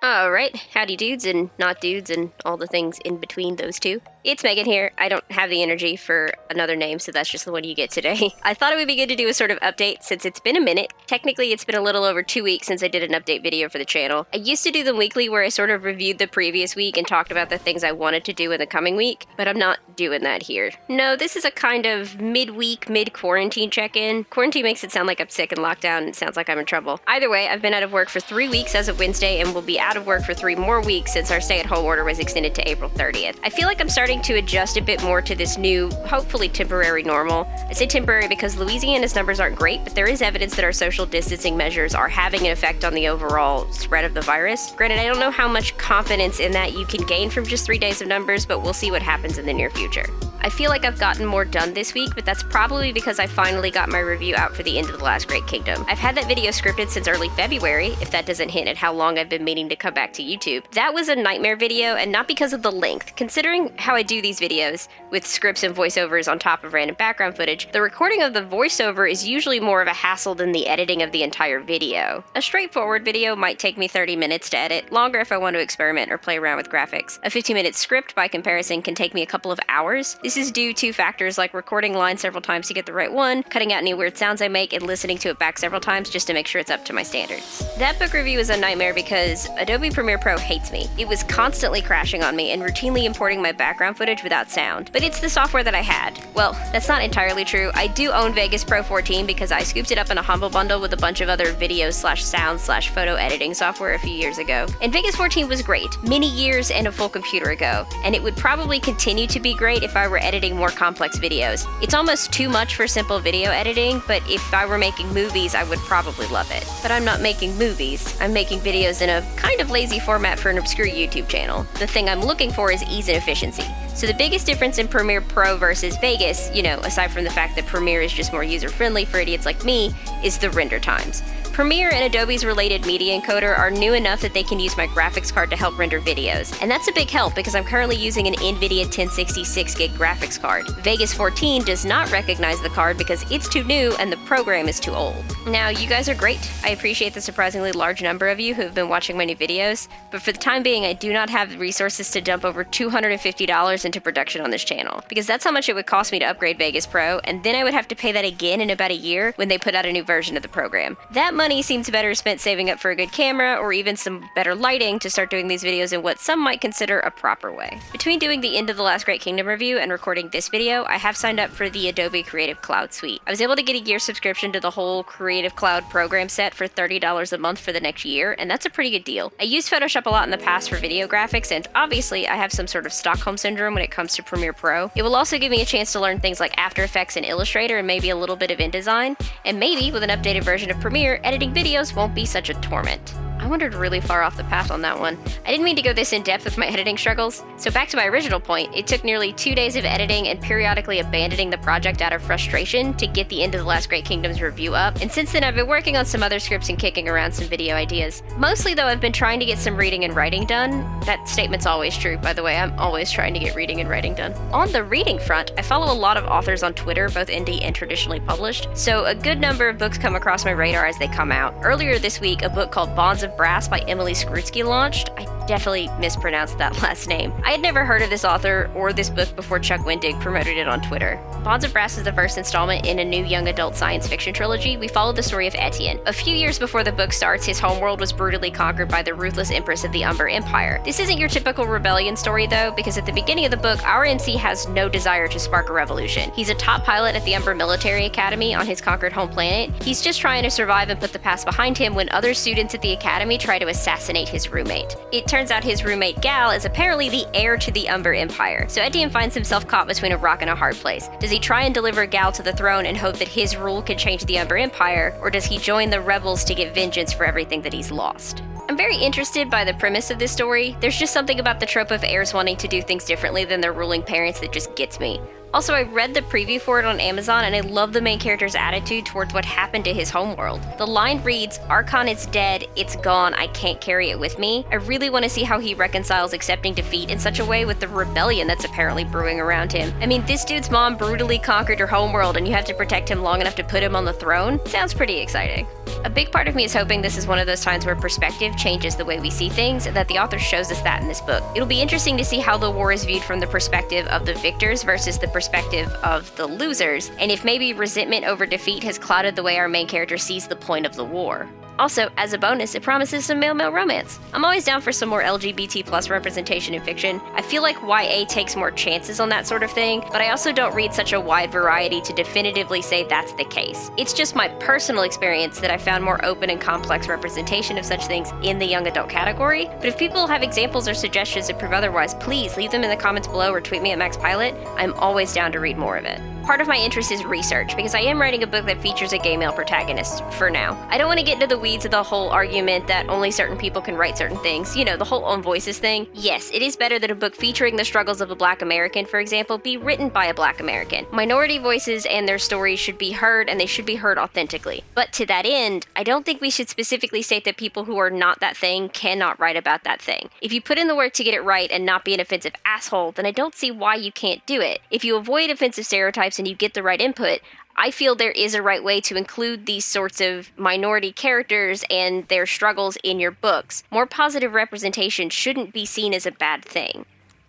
Alright, howdy dudes and not dudes and all the things in between those two. It's Megan here. I don't have the energy for another name, so that's just the one you get today. I thought it would be good to do a sort of update since it's been a minute. Technically, it's been a little over 2 weeks since I did an update video for the channel. I used to do them weekly where I sort of reviewed the previous week and talked about the things I wanted to do in the coming week, but I'm not doing that here. No, this is a kind of mid-week, mid-quarantine check-in. Quarantine makes it sound like I'm sick and locked down, and it sounds like I'm in trouble. Either way, I've been out of work for 3 weeks as of Wednesday and will be out of work for 3 more weeks since our stay-at-home order was extended to April 30th. I feel like I'm starting to adjust a bit more to this new, hopefully temporary normal. I say temporary because Louisiana's numbers aren't great, but there is evidence that our social distancing measures are having an effect on the overall spread of the virus. Granted, I don't know how much confidence in that you can gain from just 3 days of numbers, but we'll see what happens in the near future. I feel like I've gotten more done this week, but that's probably because I finally got my review out for The End of the Last Great Kingdom. I've had that video scripted since early February, if that doesn't hint at how long I've been meaning to come back to YouTube. That was a nightmare video, and not because of the length. Considering how I do these videos, with scripts and voiceovers on top of random background footage, the recording of the voiceover is usually more of a hassle than the editing of the entire video. A straightforward video might take me 30 minutes to edit, longer if I want to experiment or play around with graphics. A 15-minute script, by comparison, can take me a couple of hours. This is due to factors like recording lines several times to get the right one, cutting out any weird sounds I make, and listening to it back several times just to make sure it's up to my standards. That book review is a nightmare because Adobe Premiere Pro hates me. It was constantly crashing on me and routinely importing my background footage without sound. But it's the software that I had. Well, that's not entirely true. I do own Vegas Pro 14 because I scooped it up in a humble bundle with a bunch of other video/sound/photo editing software a few years ago. And Vegas 14 was great, many years and a full computer ago. And it would probably continue to be great if I were editing more complex videos. It's almost too much for simple video editing, but if I were making movies, I would probably love it. But I'm not making movies. I'm making videos in a kind of lazy format for an obscure YouTube channel. The thing I'm looking for is ease and efficiency. So the biggest difference in Premiere Pro versus Vegas, aside from the fact that Premiere is just more user-friendly for idiots like me, is the render times. Premiere and Adobe's related media encoder are new enough that they can use my graphics card to help render videos. And that's a big help because I'm currently using an NVIDIA 1060 6GB graphics card. Vegas 14 does not recognize the card because it's too new and the program is too old. Now, you guys are great. I appreciate the surprisingly large number of you who have been watching my new videos, but for the time being, I do not have the resources to dump over $250 into production on this channel, because that's how much it would cost me to upgrade Vegas Pro, and then I would have to pay that again in about a year when they put out a new version of the program. That money seems better spent saving up for a good camera or even some better lighting to start doing these videos in what some might consider a proper way. Between doing the End of the Last Great Kingdom review and recording this video, I have signed up for the Adobe Creative Cloud suite. I was able to get a year subscription to the whole Creative Cloud program set for $30 a month for the next year, and that's a pretty good deal. I used Photoshop a lot in the past for video graphics, and obviously I have some sort of Stockholm syndrome when it comes to Premiere Pro. It will also give me a chance to learn things like After Effects and Illustrator and maybe a little bit of InDesign, and maybe with an updated version of Premiere, editing videos won't be such a torment. I wandered really far off the path on that one. I didn't mean to go this in-depth with my editing struggles, so back to my original point, it took nearly 2 days of editing and periodically abandoning the project out of frustration to get the End of the Last Great Kingdom's review up, and since then I've been working on some other scripts and kicking around some video ideas. Mostly though, I've been trying to get some reading and writing done. That statement's always true, by the way. I'm always trying to get reading and writing done. On the reading front, I follow a lot of authors on Twitter, both indie and traditionally published, so a good number of books come across my radar as they come out. Earlier this week, a book called Bonds of Brass by Emily Skrutsky launched. I definitely mispronounced that last name. I had never heard of this author or this book before Chuck Wendig promoted it on Twitter. Bonds of Brass is the first installment in a new young adult science fiction trilogy. We follow the story of Etienne. A few years before the book starts, his homeworld was brutally conquered by the ruthless empress of the Umber Empire. This isn't your typical rebellion story though, because at the beginning of the book, our MC has no desire to spark a revolution. He's a top pilot at the Umber Military Academy on his conquered home planet. He's just trying to survive and put the past behind him when other students at the academy try to assassinate his roommate. It turns out his roommate Gal is apparently the heir to the Umber Empire, so Etienne finds himself caught between a rock and a hard place. Does he try and deliver Gal to the throne and hope that his rule can change the Umber Empire, or does he join the rebels to get vengeance for everything that he's lost? I'm very interested by the premise of this story. There's just something about the trope of heirs wanting to do things differently than their ruling parents that just gets me. Also, I read the preview for it on Amazon, and I love the main character's attitude towards what happened to his homeworld. The line reads, "Archon is dead, it's gone, I can't carry it with me." I really want to see how he reconciles accepting defeat in such a way with the rebellion that's apparently brewing around him. I mean, this dude's mom brutally conquered her homeworld, and you have to protect him long enough to put him on the throne? Sounds pretty exciting. A big part of me is hoping this is one of those times where perspective changes the way we see things, and that the author shows us that in this book. It'll be interesting to see how the war is viewed from the perspective of the victors versus the perspective of the losers, and if maybe resentment over defeat has clouded the way our main character sees the point of the war. Also, as a bonus, it promises some male-male romance. I'm always down for some more LGBT plus representation in fiction. I feel like YA takes more chances on that sort of thing, but I also don't read such a wide variety to definitively say that's the case. It's just my personal experience that I found more open and complex representation of such things in the young adult category, but if people have examples or suggestions that prove otherwise, please leave them in the comments below or tweet me at MaxPilot. I'm always down to read more of it. Part of my interest is research, because I am writing a book that features a gay male protagonist, for now. I don't want to get into the weeds of the whole argument that only certain people can write certain things, you know, the whole own voices thing. Yes, it is better that a book featuring the struggles of a Black American, for example, be written by a Black American. Minority voices and their stories should be heard, and they should be heard authentically. But to that end, I don't think we should specifically state that people who are not that thing cannot write about that thing. If you put in the work to get it right and not be an offensive asshole, then I don't see why you can't do it. If you avoid offensive stereotypes and you get the right input, I feel there is a right way to include these sorts of minority characters and their struggles in your books. More positive representation shouldn't be seen as a bad thing.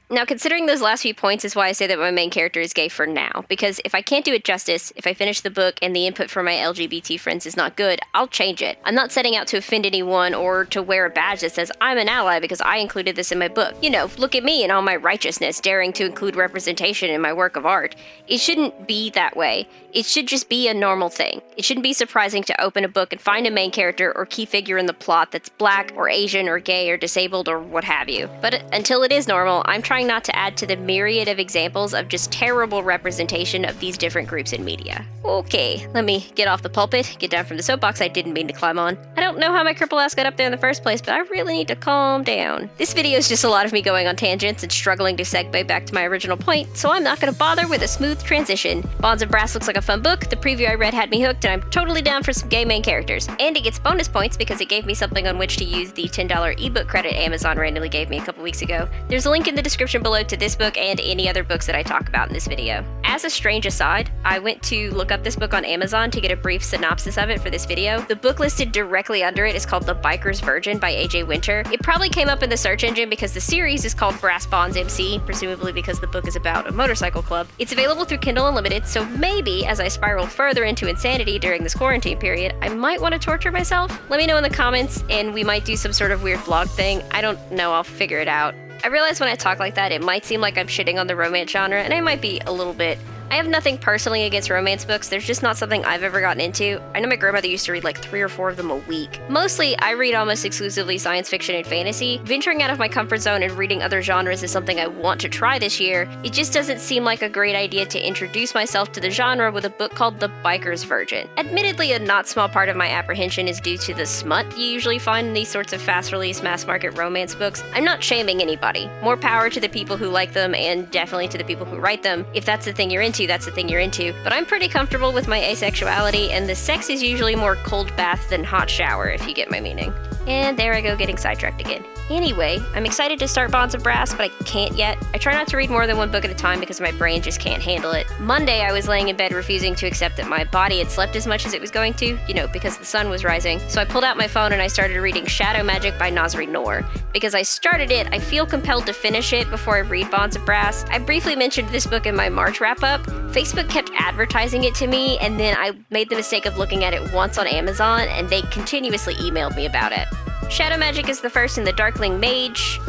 Now, considering those last few points is why I say that my main character is gay for now, because if I can't do it justice, if I finish the book and the input from my LGBT friends is not good, I'll change it. I'm not setting out to offend anyone or to wear a badge that says I'm an ally because I included this in my book. You know, look at me and all my righteousness daring to include representation in my work of art. It shouldn't be that way. It should just be a normal thing. It shouldn't be surprising to open a book and find a main character or key figure in the plot that's Black or Asian or gay or disabled or what have you. But until it is normal, I'm trying not to add to the myriad of examples of just terrible representation of these different groups in media. Okay, let me get off the pulpit, get down from the soapbox I didn't mean to climb on. I don't know how my cripple ass got up there in the first place, but I really need to calm down. This video is just a lot of me going on tangents and struggling to segue back to my original point, so I'm not going to bother with a smooth transition. Bonds of Brass looks like a fun book, the preview I read had me hooked, and I'm totally down for some gay main characters. And it gets bonus points because it gave me something on which to use the $10 ebook credit Amazon randomly gave me a couple weeks ago. There's a link in the description below to this book and any other books that I talk about in this video. As a strange aside, I went to look up this book on Amazon to get a brief synopsis of it for this video. The book listed directly under it is called The Biker's Virgin by A.J. Winter. It probably came up in the search engine because the series is called Brass Bonds MC, presumably because the book is about a motorcycle club. It's available through Kindle Unlimited, so maybe as I spiral further into insanity during this quarantine period, I might want to torture myself. Let me know in the comments, and we might do some sort of weird vlog thing. I don't know, I'll figure it out. I realize when I talk like that, it might seem like I'm shitting on the romance genre, and I might be a little bit. I have nothing personally against romance books, there's just not something I've ever gotten into. I know my grandmother used to read like 3 or 4 of them a week. Mostly, I read almost exclusively science fiction and fantasy. Venturing out of my comfort zone and reading other genres is something I want to try this year. It just doesn't seem like a great idea to introduce myself to the genre with a book called The Biker's Virgin. Admittedly, a not small part of my apprehension is due to the smut you usually find in these sorts of fast-release, mass-market romance books. I'm not shaming anybody. More power to the people who like them, and definitely to the people who write them. If that's the thing you're into, that's the thing you're into. But I'm pretty comfortable with my asexuality, and the sex is usually more cold bath than hot shower, if you get my meaning. And there I go getting sidetracked again. Anyway, I'm excited to start Bonds of Brass, but I can't yet. I try not to read more than one book at a time because my brain just can't handle it. Monday, I was laying in bed refusing to accept that my body had slept as much as it was going to, you know, because the sun was rising. So I pulled out my phone and I started reading Shadow Magic by Nasri Noor. Because I started it, I feel compelled to finish it before I read Bonds of Brass. I briefly mentioned this book in my March wrap-up. Facebook kept advertising it to me, and then I made the mistake of looking at it once on Amazon, and they continuously emailed me about it. Shadow Magic is the first in the Darkling Mage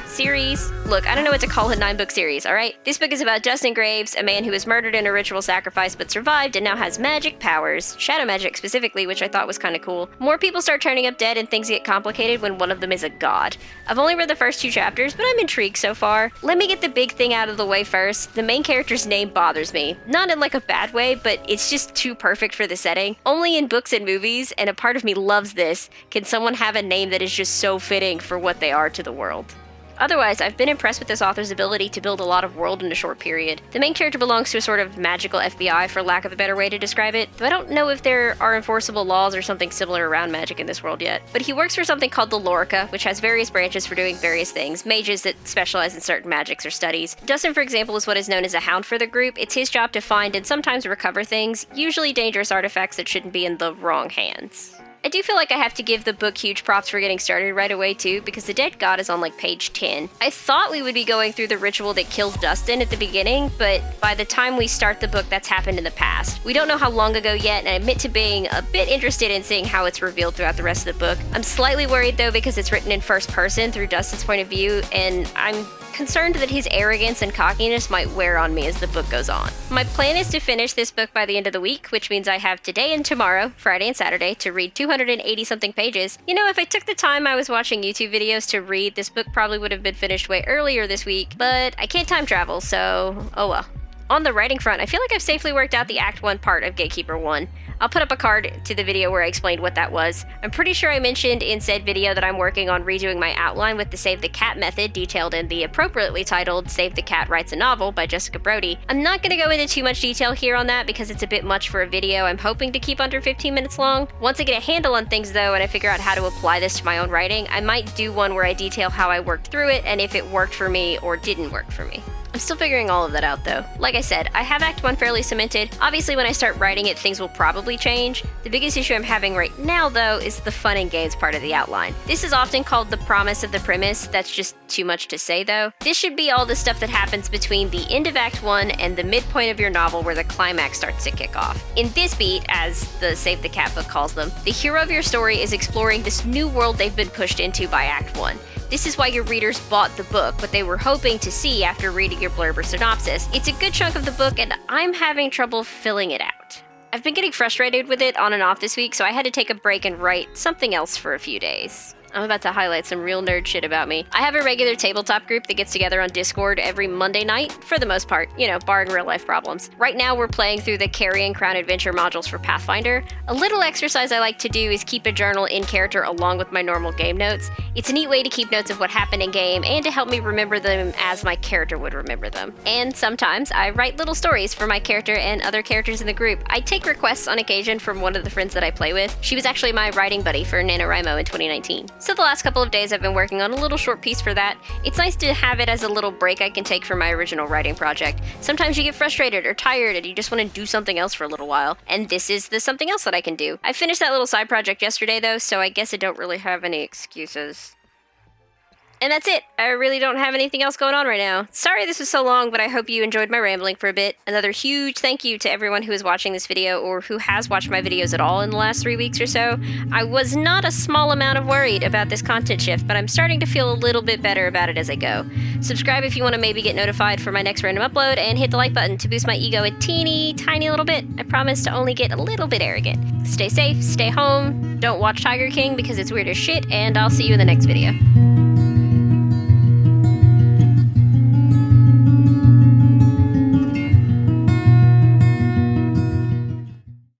series. Look, I don't know what to call a 9-book series, alright? This book is about Dustin Graves, a man who was murdered in a ritual sacrifice but survived and now has magic powers. Shadow magic specifically, which I thought was kinda cool. More people start turning up dead and things get complicated when one of them is a god. I've only read the first 2 chapters, but I'm intrigued so far. Let me get the big thing out of the way first. The main character's name bothers me. Not in like a bad way, but it's just too perfect for the setting. Only in books and movies, and a part of me loves this, can someone have a name that is just so fitting for what they are to the world. Otherwise, I've been impressed with this author's ability to build a lot of world in a short period. The main character belongs to a sort of magical FBI, for lack of a better way to describe it, though I don't know if there are enforceable laws or something similar around magic in this world yet. But he works for something called the Lorica, which has various branches for doing various things, mages that specialize in certain magics or studies. Dustin, for example, is what is known as a hound for the group. It's his job to find and sometimes recover things, usually dangerous artifacts that shouldn't be in the wrong hands. I do feel like I have to give the book huge props for getting started right away too, because the dead god is on like page 10. I thought we would be going through the ritual that killed Dustin at the beginning, but by the time we start the book, that's happened in the past. We don't know how long ago yet, and I admit to being a bit interested in seeing how it's revealed throughout the rest of the book. I'm slightly worried though because it's written in first person through Dustin's point of view, and I'm concerned that his arrogance and cockiness might wear on me as the book goes on. My plan is to finish this book by the end of the week, which means I have today and tomorrow, Friday and Saturday, to read 280 something pages. You know, if I took the time I was watching YouTube videos to read, this book probably would have been finished way earlier this week, but I can't time travel, so oh well. On the writing front, I feel like I've safely worked out the Act 1 part of Gatekeeper 1. I'll put up a card to the video where I explained what that was. I'm pretty sure I mentioned in said video that I'm working on redoing my outline with the Save the Cat method detailed in the appropriately titled Save the Cat Writes a Novel by Jessica Brody. I'm not going to go into too much detail here on that because it's a bit much for a video I'm hoping to keep under 15 minutes long. Once I get a handle on things though and I figure out how to apply this to my own writing, I might do one where I detail how I worked through it and if it worked for me or didn't work for me. I'm still figuring all of that out though. Like I said, I have Act 1 fairly cemented. Obviously when I start writing it, things will probably change. The biggest issue I'm having right now though is the fun and games part of the outline. This is often called the promise of the premise. That's just too much to say though. This should be all the stuff that happens between the end of Act 1 and the midpoint of your novel where the climax starts to kick off. In this beat, as the Save the Cat book calls them, the hero of your story is exploring this new world they've been pushed into by Act 1. This is why your readers bought the book, what they were hoping to see after reading your blurb or synopsis. It's a good chunk of the book, and I'm having trouble filling it out. I've been getting frustrated with it on and off this week, so I had to take a break and write something else for a few days. I'm about to highlight some real nerd shit about me. I have a regular tabletop group that gets together on Discord every Monday night, for the most part, you know, barring real life problems. Right now we're playing through the Carrying Crown Adventure modules for Pathfinder. A little exercise I like to do is keep a journal in character along with my normal game notes. It's a neat way to keep notes of what happened in game and to help me remember them as my character would remember them. And sometimes I write little stories for my character and other characters in the group. I take requests on occasion from one of the friends that I play with. She was actually my writing buddy for NaNoWriMo in 2019. So the last couple of days I've been working on a little short piece for that. It's nice to have it as a little break I can take from my original writing project. Sometimes you get frustrated or tired and you just want to do something else for a little while, and this is the something else that I can do. I finished that little side project yesterday though, so I guess I don't really have any excuses. And that's it. I really don't have anything else going on right now. Sorry this was so long, but I hope you enjoyed my rambling for a bit. Another huge thank you to everyone who is watching this video or who has watched my videos at all in the last 3 weeks or so. I was not a small amount of worried about this content shift, but I'm starting to feel a little bit better about it as I go. Subscribe if you want to maybe get notified for my next random upload, and hit the like button to boost my ego a teeny tiny little bit. I promise to only get a little bit arrogant. Stay safe, stay home, don't watch Tiger King because it's weird as shit, and I'll see you in the next video.